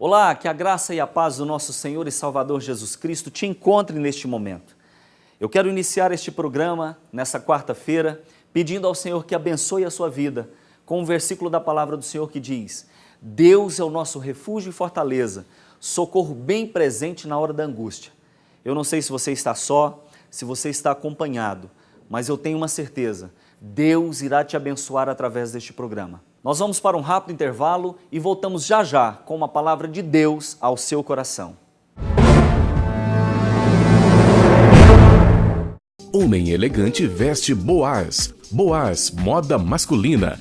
Olá, que a graça e a paz do nosso Senhor e Salvador Jesus Cristo te encontre neste momento. Eu quero iniciar este programa nessa quarta-feira pedindo ao Senhor que abençoe a sua vida com um versículo da palavra do Senhor que diz: Deus é o nosso refúgio e fortaleza, socorro bem presente na hora da angústia. Eu não sei se você está só, se você está acompanhado, mas eu tenho uma certeza, Deus irá te abençoar através deste programa. Nós vamos para um rápido intervalo e voltamos já já com uma palavra de Deus ao seu coração. Homem elegante veste Boaz. Boaz, moda masculina.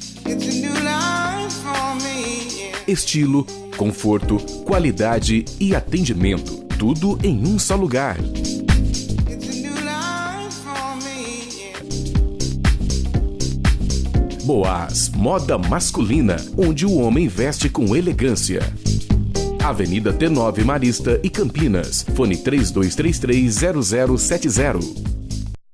Estilo, conforto, qualidade e atendimento. Tudo em um só lugar. Boaz, moda masculina, onde o homem veste com elegância. Avenida T9 Marista e Campinas. Fone 3233-0070.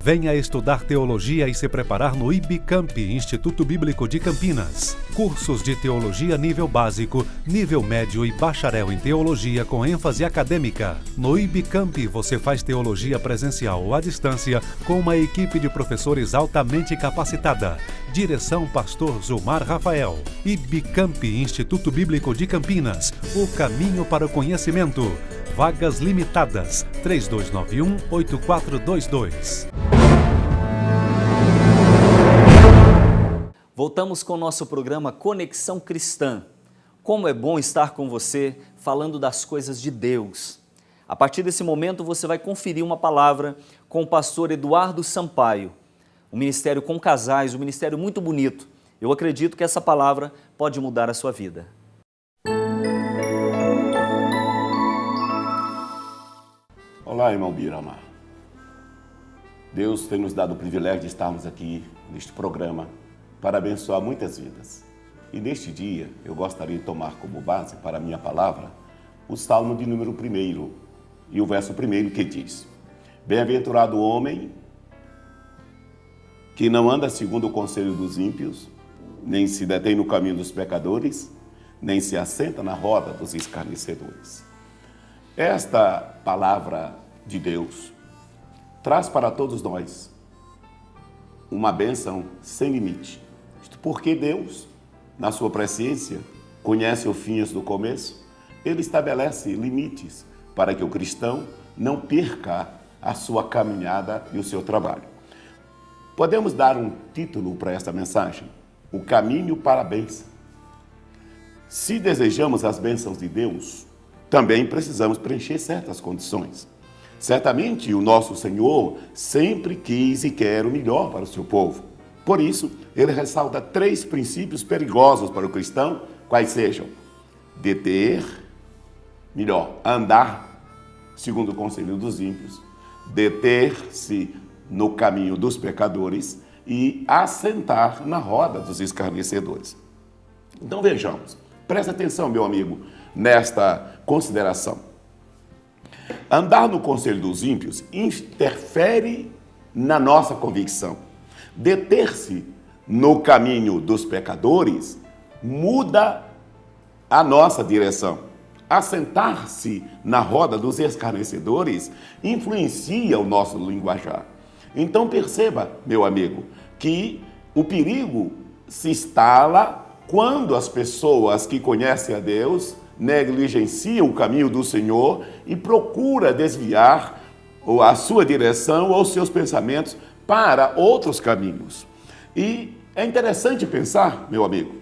Venha estudar teologia e se preparar no IBCamp, Instituto Bíblico de Campinas. Cursos de teologia nível básico, nível médio e bacharel em teologia com ênfase acadêmica. No IBCamp você faz teologia presencial ou à distância com uma equipe de professores altamente capacitada. Direção Pastor Zumar Rafael. IBCamp, Instituto Bíblico de Campinas. O caminho para o conhecimento. Vagas limitadas. 3291-8422. Voltamos com o nosso programa Conexão Cristã. Como é bom estar com você falando das coisas de Deus. A partir desse momento você vai conferir uma palavra com o pastor Eduardo Sampaio. Um ministério com casais, um ministério muito bonito. Eu acredito que essa palavra pode mudar a sua vida. Olá, irmão Birama. Deus tem nos dado o privilégio de estarmos aqui neste programa para abençoar muitas vidas. E neste dia, eu gostaria de tomar como base para a minha palavra o Salmo de número 1 e o verso 1 que diz: Bem-aventurado o homem que não anda segundo o conselho dos ímpios, nem se detém no caminho dos pecadores, nem se assenta na roda dos escarnecedores. Esta palavra de Deus traz para todos nós uma bênção sem limite. Porque Deus, na sua presciência, conhece o fim do começo, Ele estabelece limites para que o cristão não perca a sua caminhada e o seu trabalho. Podemos dar um título para esta mensagem: O caminho para a bênção. Se desejamos as bênçãos de Deus, também precisamos preencher certas condições. Certamente o nosso Senhor sempre quis e quer o melhor para o seu povo. Por isso, ele ressalta 3 princípios perigosos para o cristão, quais sejam: andar segundo o conselho dos ímpios, deter-se no caminho dos pecadores e assentar na roda dos escarnecedores. Então vejamos, presta atenção, meu amigo, nesta consideração. Andar no conselho dos ímpios interfere na nossa convicção. Deter-se no caminho dos pecadores muda a nossa direção. Assentar-se na roda dos escarnecedores influencia o nosso linguajar. Então perceba, meu amigo, que o perigo se instala quando as pessoas que conhecem a Deus negligenciam o caminho do Senhor e procuram desviar a sua direção ou seus pensamentos para outros caminhos. E é interessante pensar, meu amigo,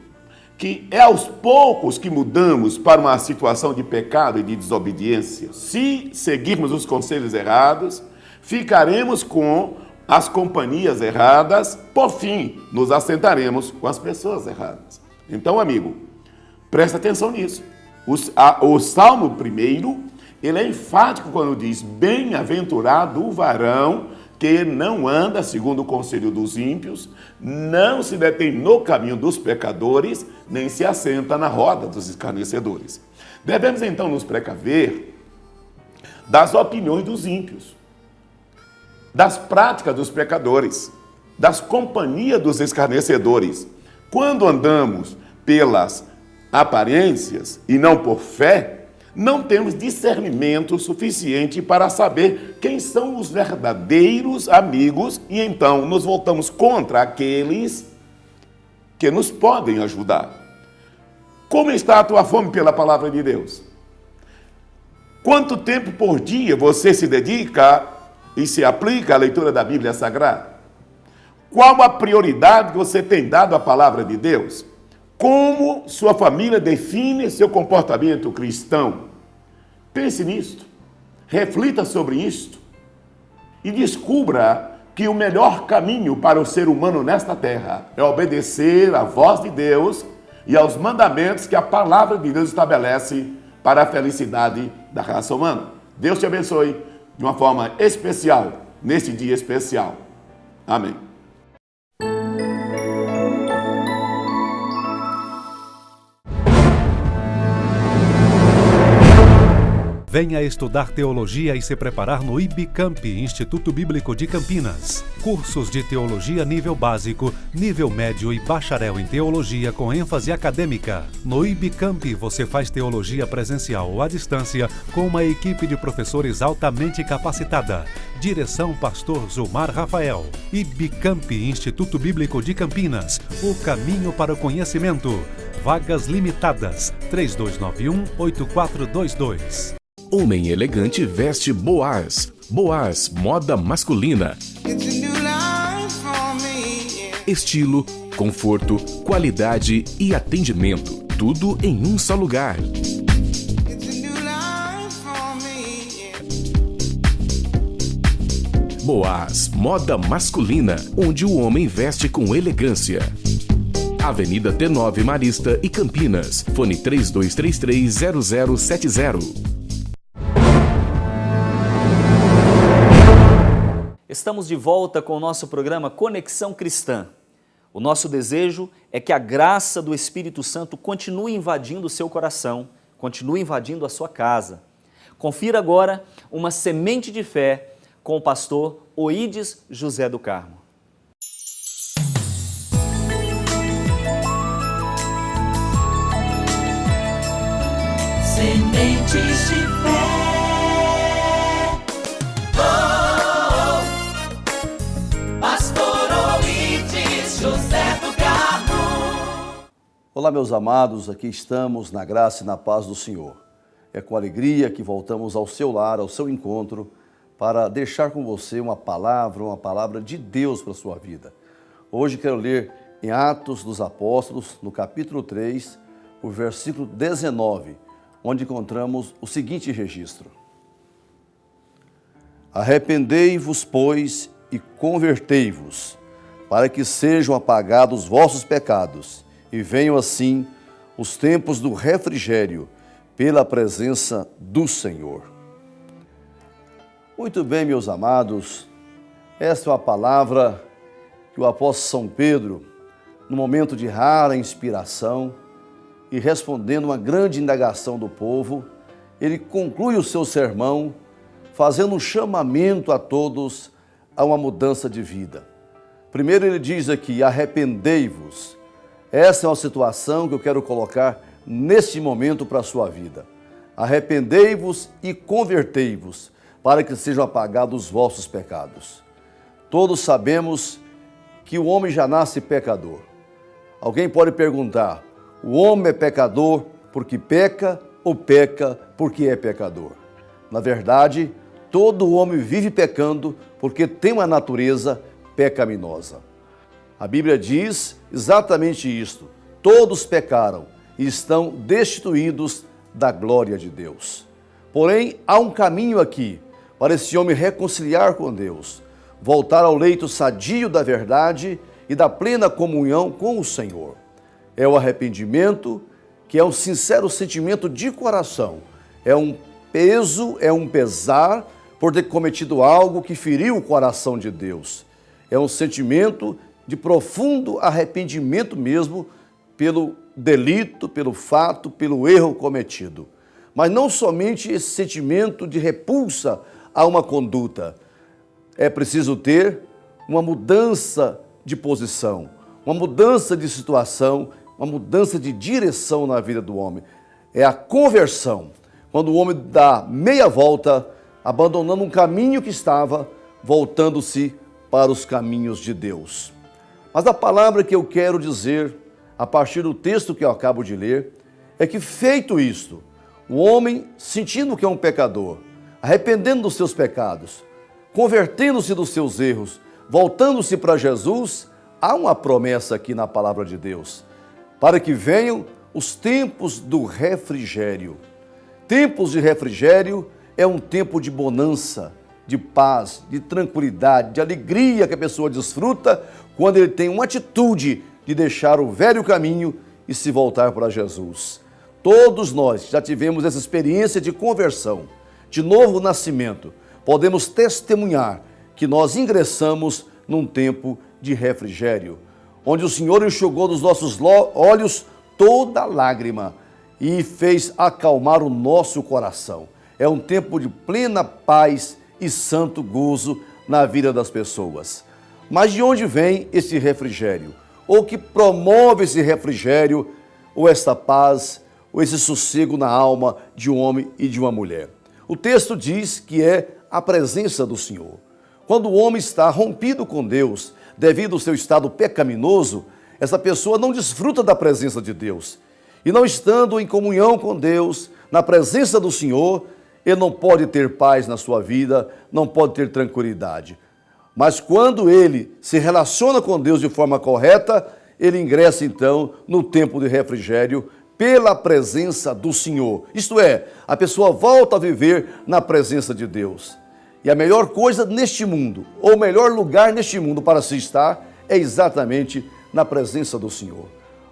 que é aos poucos que mudamos para uma situação de pecado e de desobediência. Se seguirmos os conselhos errados, ficaremos com as companhias erradas, por fim, nos assentaremos com as pessoas erradas. Então, amigo, presta atenção nisso. O Salmo 1, ele é enfático quando diz: Bem-aventurado o varão que não anda segundo o conselho dos ímpios, não se detém no caminho dos pecadores, nem se assenta na roda dos escarnecedores. Devemos então nos precaver das opiniões dos ímpios, das práticas dos pecadores, das companhias dos escarnecedores. Quando andamos pelas aparências e não por fé, não temos discernimento suficiente para saber quem são os verdadeiros amigos e então nos voltamos contra aqueles que nos podem ajudar. Como está a tua fome pela palavra de Deus? Quanto tempo por dia você se dedica e se aplica à leitura da Bíblia Sagrada? Qual a prioridade que você tem dado à palavra de Deus? Como sua família define seu comportamento cristão? Pense nisto, reflita sobre isto e descubra que o melhor caminho para o ser humano nesta terra é obedecer à voz de Deus e aos mandamentos que a palavra de Deus estabelece para a felicidade da raça humana. Deus te abençoe de uma forma especial, neste dia especial. Amém. Venha estudar teologia e se preparar no IBCamp, Instituto Bíblico de Campinas. Cursos de teologia nível básico, nível médio e bacharel em teologia com ênfase acadêmica. No IBCamp você faz teologia presencial ou à distância com uma equipe de professores altamente capacitada. Direção Pastor Zumar Rafael. IBCamp, Instituto Bíblico de Campinas. O caminho para o conhecimento. Vagas limitadas. 3291-8422. Homem elegante veste Boaz. Boaz, moda masculina. Estilo, conforto, qualidade e atendimento. Tudo em um só lugar. Boaz, moda masculina, onde o homem veste com elegância. Avenida T9 Marista e Campinas. Fone 3233-0070. Estamos de volta com o nosso programa Conexão Cristã. O nosso desejo é que a graça do Espírito Santo continue invadindo o seu coração, continue invadindo a sua casa. Confira agora uma semente de fé com o pastor Oídes José do Carmo. Sementes de fé. Pastor Oídes José do Carmo. Olá, meus amados, aqui estamos na graça e na paz do Senhor. É com alegria que voltamos ao seu lar, ao seu encontro, para deixar com você uma palavra de Deus para a sua vida. Hoje quero ler em Atos dos Apóstolos, no capítulo 3, o versículo 19, onde encontramos o seguinte registro. Arrependei-vos, pois, e convertei-vos, para que sejam apagados os vossos pecados, e venham assim os tempos do refrigério, pela presença do Senhor. Muito bem, meus amados, esta é uma palavra que o apóstolo São Pedro, no momento de rara inspiração e respondendo uma grande indagação do povo, ele conclui o seu sermão fazendo um chamamento a todos a uma mudança de vida. Primeiro ele diz aqui, arrependei-vos. Essa é uma situação que eu quero colocar neste momento para a sua vida. Arrependei-vos e convertei-vos, para que sejam apagados os vossos pecados. Todos sabemos que o homem já nasce pecador. Alguém pode perguntar, o homem é pecador porque peca ou peca porque é pecador? Na verdade, todo homem vive pecando porque tem uma natureza pecaminosa. A Bíblia diz exatamente isto. Todos pecaram e estão destituídos da glória de Deus. Porém, há um caminho aqui para esse homem reconciliar com Deus, voltar ao leito sadio da verdade e da plena comunhão com o Senhor. É o arrependimento, que é um sincero sentimento de coração. É um peso, é um pesar por ter cometido algo que feriu o coração de Deus. É um sentimento de profundo arrependimento mesmo pelo delito, pelo fato, pelo erro cometido. Mas não somente esse sentimento de repulsa a uma conduta. É preciso ter uma mudança de posição, uma mudança de situação, uma mudança de direção na vida do homem. É a conversão. quando o homem dá meia volta, abandonando um caminho que estava, voltando-se para os caminhos de Deus. Mas a palavra que eu quero dizer, a partir do texto que eu acabo de ler, é que feito isto, o homem, sentindo que é um pecador, arrependendo dos seus pecados, convertendo-se dos seus erros, voltando-se para Jesus, há uma promessa aqui na palavra de Deus, para que venham os tempos do refrigério. Tempos de refrigério é um tempo de bonança, de paz, de tranquilidade, de alegria que a pessoa desfruta quando ele tem uma atitude de deixar o velho caminho e se voltar para Jesus. Todos nós já tivemos essa experiência de conversão, de novo nascimento. Podemos testemunhar que nós ingressamos num tempo de refrigério, onde o Senhor enxugou dos nossos olhos toda lágrima e fez acalmar o nosso coração. É um tempo de plena paz e santo gozo na vida das pessoas. Mas de onde vem esse refrigério? Ou que promove esse refrigério, ou esta paz, ou esse sossego na alma de um homem e de uma mulher? O texto diz que é a presença do Senhor. Quando o homem está rompido com Deus, devido ao seu estado pecaminoso, essa pessoa não desfruta da presença de Deus. E não estando em comunhão com Deus, na presença do Senhor, ele não pode ter paz na sua vida, não pode ter tranquilidade. Mas quando ele se relaciona com Deus de forma correta, ele ingressa então no tempo de refrigério pela presença do Senhor. Isto é, a pessoa volta a viver na presença de Deus. E a melhor coisa neste mundo, ou o melhor lugar neste mundo para se estar, é exatamente na presença do Senhor.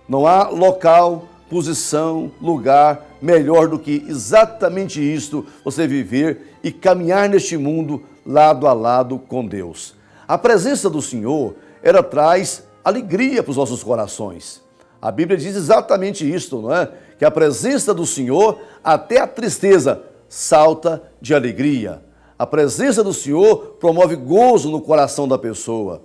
Não há local, posição, lugar melhor do que exatamente isto, você viver e caminhar neste mundo lado a lado com Deus. A presença do Senhor, ela traz alegria para os nossos corações. A Bíblia diz exatamente isto, não é? Que a presença do Senhor, até a tristeza, salta de alegria. A presença do Senhor promove gozo no coração da pessoa.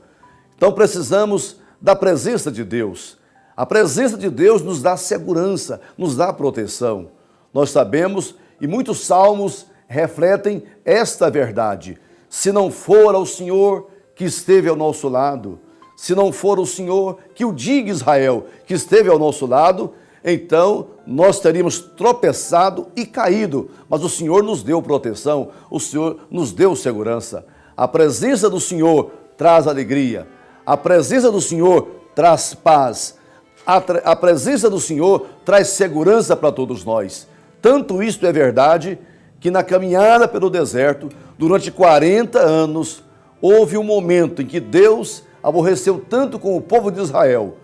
Então precisamos da presença de Deus. A presença de Deus nos dá segurança, nos dá proteção. Nós sabemos, e muitos salmos refletem esta verdade. Se não for ao Senhor que esteve ao nosso lado, se não for o Senhor que o diga Israel, que esteve ao nosso lado, então nós teríamos tropeçado e caído. Mas o Senhor nos deu proteção, o Senhor nos deu segurança. A presença do Senhor traz alegria, a presença do Senhor traz paz, a presença do Senhor traz segurança para todos nós. Tanto isto é verdade que na caminhada pelo deserto, durante 40 anos, houve um momento em que Deus aborreceu tanto com o povo de Israel,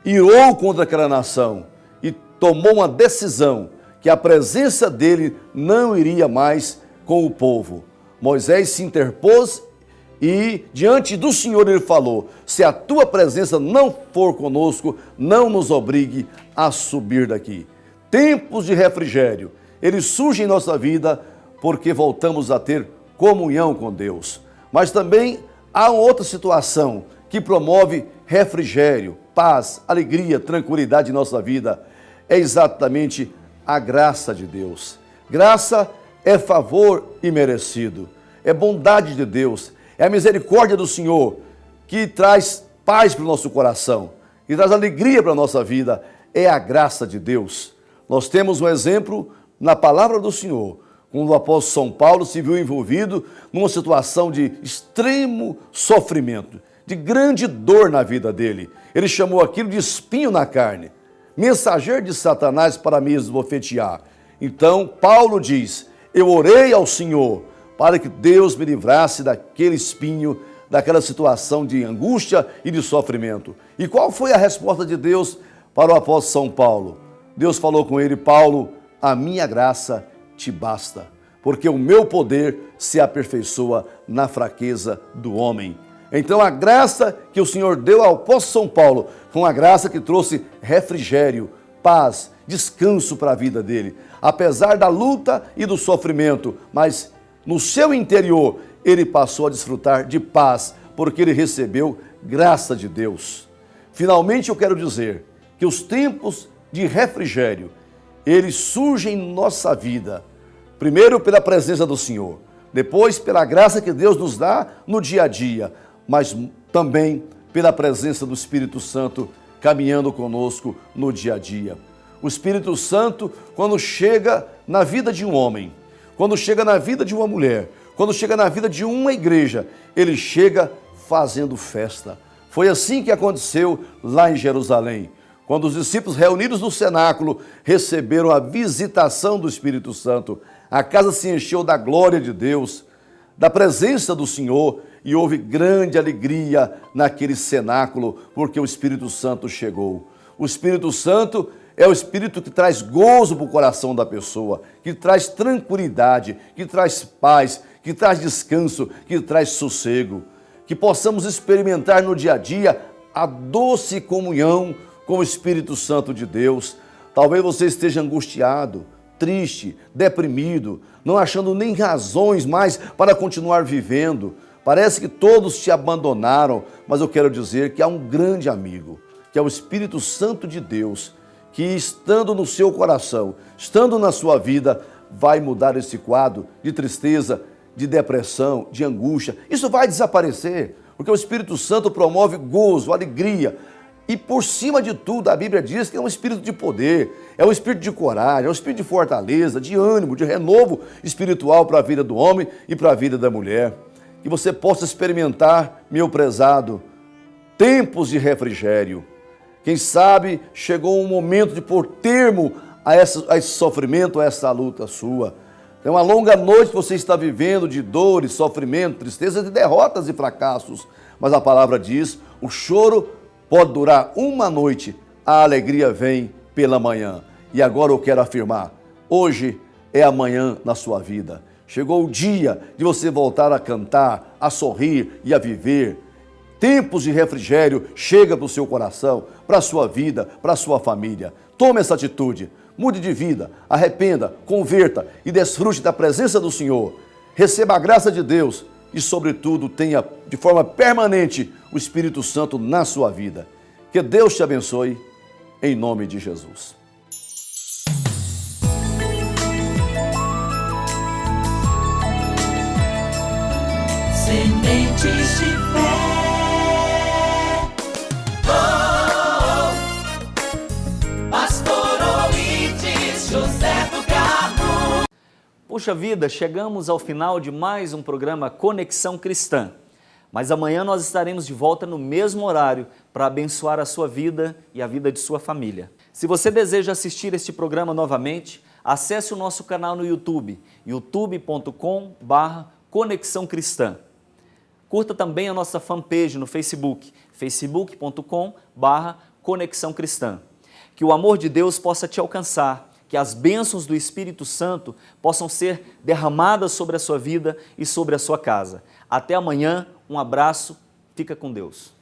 irou contra aquela nação e tomou uma decisão que a presença dele não iria mais com o povo. Moisés se interpôs e diante do Senhor ele falou: se a tua presença não for conosco, não nos obrigue a subir daqui. Tempos de refrigério, eles surgem em nossa vida porque voltamos a ter comunhão com Deus. Mas também há uma outra situação que promove refrigério, paz, alegria, tranquilidade em nossa vida. É exatamente a graça de Deus. Graça é favor imerecido, é bondade de Deus, é a misericórdia do Senhor que traz paz para o nosso coração e traz alegria para a nossa vida. É a graça de Deus. Nós temos um exemplo na palavra do Senhor, quando o apóstolo São Paulo se viu envolvido numa situação de extremo sofrimento, de grande dor na vida dele. Ele chamou aquilo de espinho na carne, mensageiro de Satanás para me esbofetear. Então, Paulo diz: eu orei ao Senhor para que Deus me livrasse daquele espinho, daquela situação de angústia e de sofrimento. E qual foi a resposta de Deus para o apóstolo São Paulo? Deus falou com ele: Paulo, a minha graça te basta, porque o meu poder se aperfeiçoa na fraqueza do homem. Então a graça que o Senhor deu ao apóstolo São Paulo foi uma graça que trouxe refrigério, paz, descanso para a vida dele. Apesar da luta e do sofrimento, mas no seu interior ele passou a desfrutar de paz, porque ele recebeu graça de Deus. Finalmente eu quero dizer que os tempos de refrigério, eles surgem em nossa vida Primeiro pela presença do Senhor, depois pela graça que Deus nos dá no dia a dia, mas também pela presença do Espírito Santo caminhando conosco no dia a dia. O Espírito Santo, quando chega na vida de um homem, quando chega na vida de uma mulher, quando chega na vida de uma igreja, ele chega fazendo festa. Foi assim que aconteceu lá em Jerusalém, quando os discípulos reunidos no cenáculo receberam a visitação do Espírito Santo. A casa se encheu da glória de Deus, da presença do Senhor, e houve grande alegria naquele cenáculo, porque o Espírito Santo chegou. O Espírito Santo é o Espírito que traz gozo para o coração da pessoa, que traz tranquilidade, que traz paz, que traz descanso, que traz sossego. Que possamos experimentar no dia a dia a doce comunhão com o Espírito Santo de Deus. Talvez você esteja angustiado, triste, deprimido, não achando nem razões mais para continuar vivendo. Parece que todos te abandonaram, mas eu quero dizer que há um grande amigo, que é o Espírito Santo de Deus, que estando no seu coração, estando na sua vida, vai mudar esse quadro de tristeza, de depressão, de angústia. Isso vai desaparecer, porque o Espírito Santo promove gozo, alegria. E por cima de tudo, a Bíblia diz que é um espírito de poder, é um espírito de coragem, é um espírito de fortaleza, de ânimo, de renovo espiritual para a vida do homem e para a vida da mulher. Que você possa experimentar, meu prezado, tempos de refrigério. Quem sabe chegou um momento de pôr termo a esse sofrimento, a essa luta sua. É uma longa noite que você está vivendo de dores, sofrimento, tristeza, de derrotas e fracassos. Mas a palavra diz, o choro pode durar uma noite, a alegria vem pela manhã. E agora eu quero afirmar, hoje é amanhã na sua vida. Chegou o dia de você voltar a cantar, a sorrir e a viver. Tempos de refrigério chega para o seu coração, para a sua vida, para a sua família. Tome essa atitude, mude de vida, arrependa, converta e desfrute da presença do Senhor. Receba a graça de Deus e, sobretudo, tenha de forma permanente o Espírito Santo na sua vida. Que Deus te abençoe, em nome de Jesus. Sementes de fé. Pastor Oídes José do Carmo. Puxa vida, chegamos ao final de mais um programa Conexão Cristã. Mas amanhã nós estaremos de volta no mesmo horário para abençoar a sua vida e a vida de sua família. Se você deseja assistir este programa novamente, acesse o nosso canal no YouTube, youtube.com/Conexão Cristã. Curta também a nossa fanpage no Facebook, facebook.com/Conexão Cristã. Que o amor de Deus possa te alcançar, que as bênçãos do Espírito Santo possam ser derramadas sobre a sua vida e sobre a sua casa. Até amanhã, um abraço, fica com Deus.